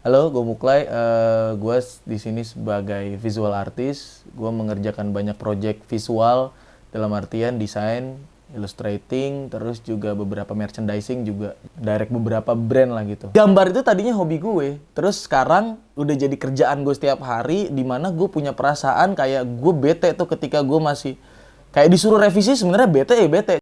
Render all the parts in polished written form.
Halo, gue Muklai. Gue di sini sebagai visual artist. Gue mengerjakan banyak project visual dalam artian desain, illustrating, terus juga beberapa merchandising juga. Direct beberapa brand lah gitu. Gambar itu tadinya hobi gue. Terus sekarang udah jadi kerjaan gue setiap hari, dimana gue punya perasaan kayak gue bete tuh ketika gue masih kayak disuruh revisi, sebenarnya bete ya bete.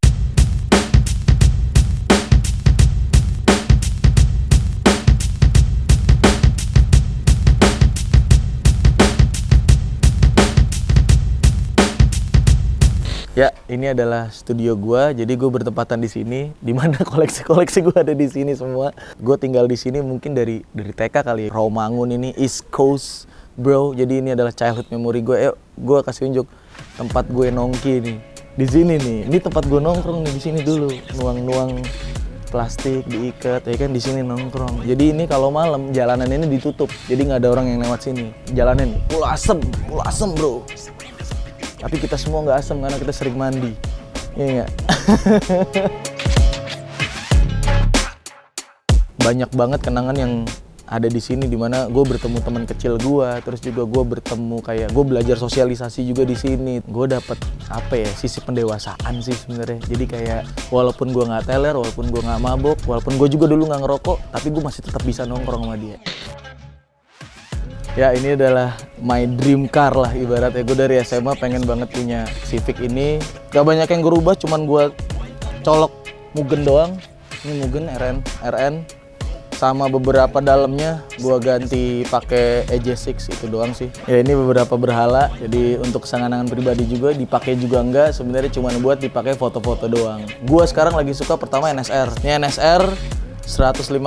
Ya, ini adalah studio gua. Jadi gue bertempatan di sini, di mana koleksi-koleksi gua ada di sini semua. Gue tinggal di sini mungkin dari TK kali ya. Rawamangun ini East Coast, bro. Jadi ini adalah childhood memory gue. Gue kasih unjuk tempat gue nongki nih. Di sini nih. Ini tempat gue nongkrong nih, di sini dulu. Nuang-nuang plastik diikat, ya kan, di sini nongkrong. Jadi ini kalau malam jalanan ini ditutup. Jadi nggak ada orang yang lewat sini. Jalanan pulau asem, bro. Tapi kita semua nggak asem karena kita sering mandi, iya nggak? Banyak banget kenangan yang ada di sini, dimana gue bertemu teman kecil gue, terus juga gue bertemu kayak gue belajar sosialisasi juga di sini. Gue dapet apa ya, sisi pendewasaan sih sebenarnya. Jadi kayak walaupun gue nggak teler, walaupun gue nggak mabok, walaupun gue juga dulu nggak ngerokok, tapi gue masih tetap bisa nongkrong sama dia. Ya, ini adalah my dream car lah ibaratnya. Gue dari SMA pengen banget punya Civic ini. Gak banyak yang gue rubah, cuman gue colok Mugen doang. Ini Mugen RN. Sama beberapa dalamnya gue ganti pakai EJ6 itu doang sih. Ya, ini beberapa berhala. Jadi untuk kesenangan pribadi juga, dipakai juga enggak. Sebenarnya cuman buat dipakai foto-foto doang. Gue sekarang lagi suka pertama NSR. Ini NSR 150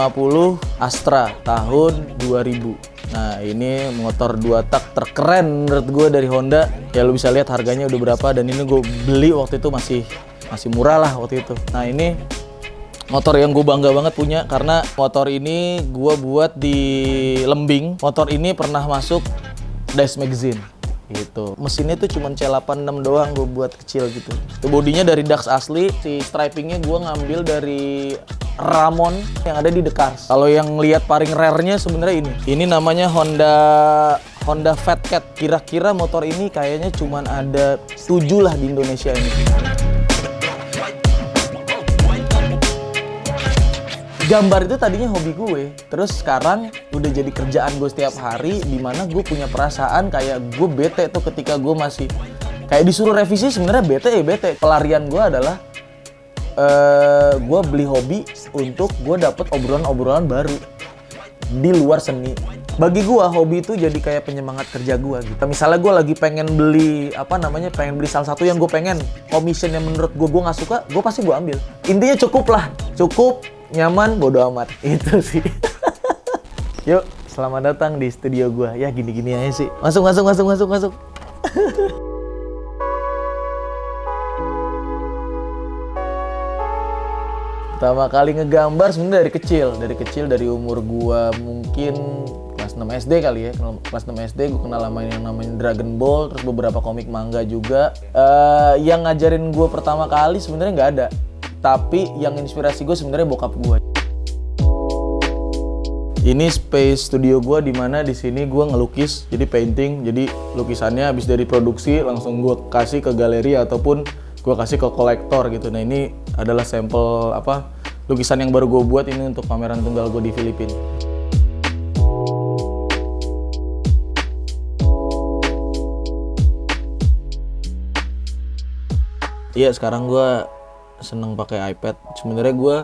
Astra tahun 2000. Nah, ini motor 2 tak terkeren menurut gue dari Honda. Ya lu bisa lihat harganya udah berapa, dan ini gue beli waktu itu masih murah lah waktu itu. Nah, ini motor yang gue bangga banget punya karena motor ini gue buat di Lembing. Motor ini pernah masuk Dice Magazine gitu. Mesinnya tuh cuma C86 doang gue buat kecil gitu. Itu bodinya dari Dax asli, si stripingnya gue ngambil dari Ramon yang ada di The Cars. Kalau yang lihat paling rare-nya sebenarnya ini. Ini namanya Honda Fat Cat. Kira-kira motor ini kayaknya cuma ada 7 lah di Indonesia ini. Gambar itu tadinya hobi gue, terus sekarang udah jadi kerjaan gue setiap hari, dimana gue punya perasaan kayak gue bete tuh ketika gue masih kayak disuruh revisi, sebenarnya bete ya bete. Pelarian gue adalah gue beli hobi untuk gue dapet obrolan-obrolan baru di luar seni. Bagi gue hobi itu jadi kayak penyemangat kerja gue gitu. Misalnya gue lagi pengen beli pengen beli salah satu yang gue pengen, commission yang menurut gue nggak suka, gue pasti gue ambil. Intinya cukup nyaman, bodo amat, itu sih. Yuk, selamat datang di studio gue. Ya gini-gini aja sih. Masuk. Pertama kali ngegambar sebenarnya dari kecil, dari umur gua mungkin kelas 6 SD kali ya. Kelas 6 SD gua kenal sama yang namanya Dragon Ball, terus beberapa komik manga juga. Yang ngajarin gua pertama kali sebenarnya nggak ada, tapi yang inspirasi gua sebenarnya bokap gua. Ini space studio gua, di mana di sini gua ngelukis, jadi painting. Jadi lukisannya habis dari produksi langsung gua kasih ke galeri ataupun gue kasih ke kolektor gitu. Nah, ini adalah sampel lukisan yang baru gue buat ini untuk pameran tunggal gue di Filipina. Iya, sekarang gue seneng pakai iPad. Sebenarnya gue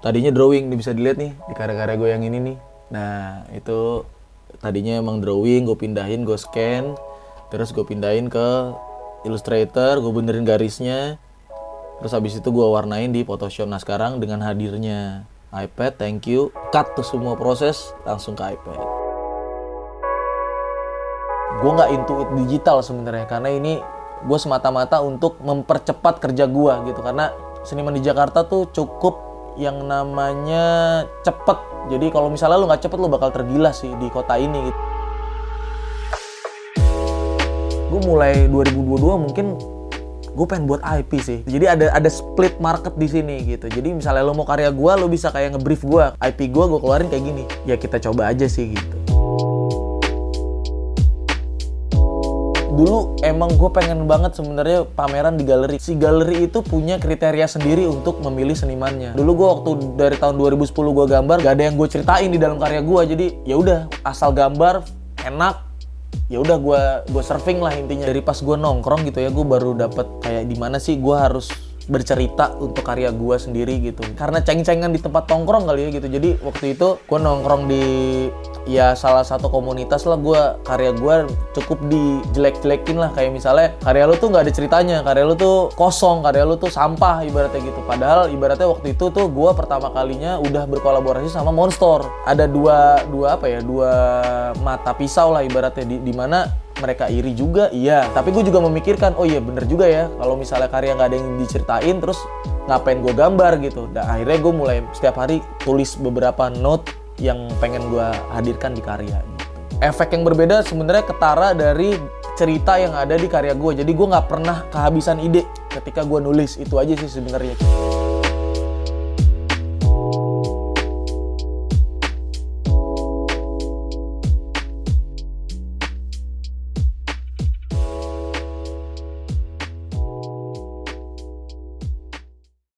tadinya drawing, bisa dilihat nih di karya-karya gue yang ini nih. Nah, itu tadinya emang drawing, gue pindahin, gue scan, terus gue pindahin ke Illustrator, gue benerin garisnya, terus habis itu gue warnain di Photoshop. Nah, sekarang dengan hadirnya iPad, thank you, cut tuh semua proses langsung ke iPad. Gue nggak intuit digital sebenarnya, karena ini gue semata-mata untuk mempercepat kerja gue gitu. Karena seniman di Jakarta tuh cukup yang namanya cepet. Jadi kalau misalnya lu nggak cepet, lu bakal tergilas sih di kota ini gitu. Gue mulai 2022 mungkin gue pengen buat IP sih. Jadi ada split market di sini gitu. Jadi misalnya lo mau karya gue, lo bisa kayak nge-brief gue, IP gue keluarin kayak gini. Ya kita coba aja sih gitu. Dulu emang gue pengen banget sebenarnya pameran di galeri. Si galeri itu punya kriteria sendiri untuk memilih senimannya. Dulu gue waktu dari tahun 2010 gue gambar, gak ada yang gue ceritain di dalam karya gue. Jadi ya udah asal gambar enak. Ya udah gue surfing lah intinya. Dari pas gue nongkrong gitu ya, gue baru dapet kayak di mana sih gue harus bercerita untuk karya gue sendiri gitu. Karena ceng-cengan di tempat nongkrong kali ya gitu. Jadi waktu itu gue nongkrong di ya salah satu komunitas lah, karya gue cukup dijelek-jelekin lah. Kayak misalnya karya lu tuh nggak ada ceritanya, karya lu tuh kosong, karya lu tuh sampah ibaratnya gitu. Padahal ibaratnya waktu itu tuh gue pertama kalinya udah berkolaborasi sama Monster. Ada dua mata pisau lah ibaratnya, di mana mereka iri juga, iya. Tapi gue juga memikirkan, oh iya bener juga ya, kalau misalnya karya nggak ada yang diceritain, terus ngapain gue gambar gitu. Dan akhirnya gue mulai setiap hari tulis beberapa note yang pengen gue hadirkan di karya gitu. Efek yang berbeda sebenarnya ketara dari cerita yang ada di karya gue. Jadi gue nggak pernah kehabisan ide ketika gue nulis, itu aja sih sebenarnya.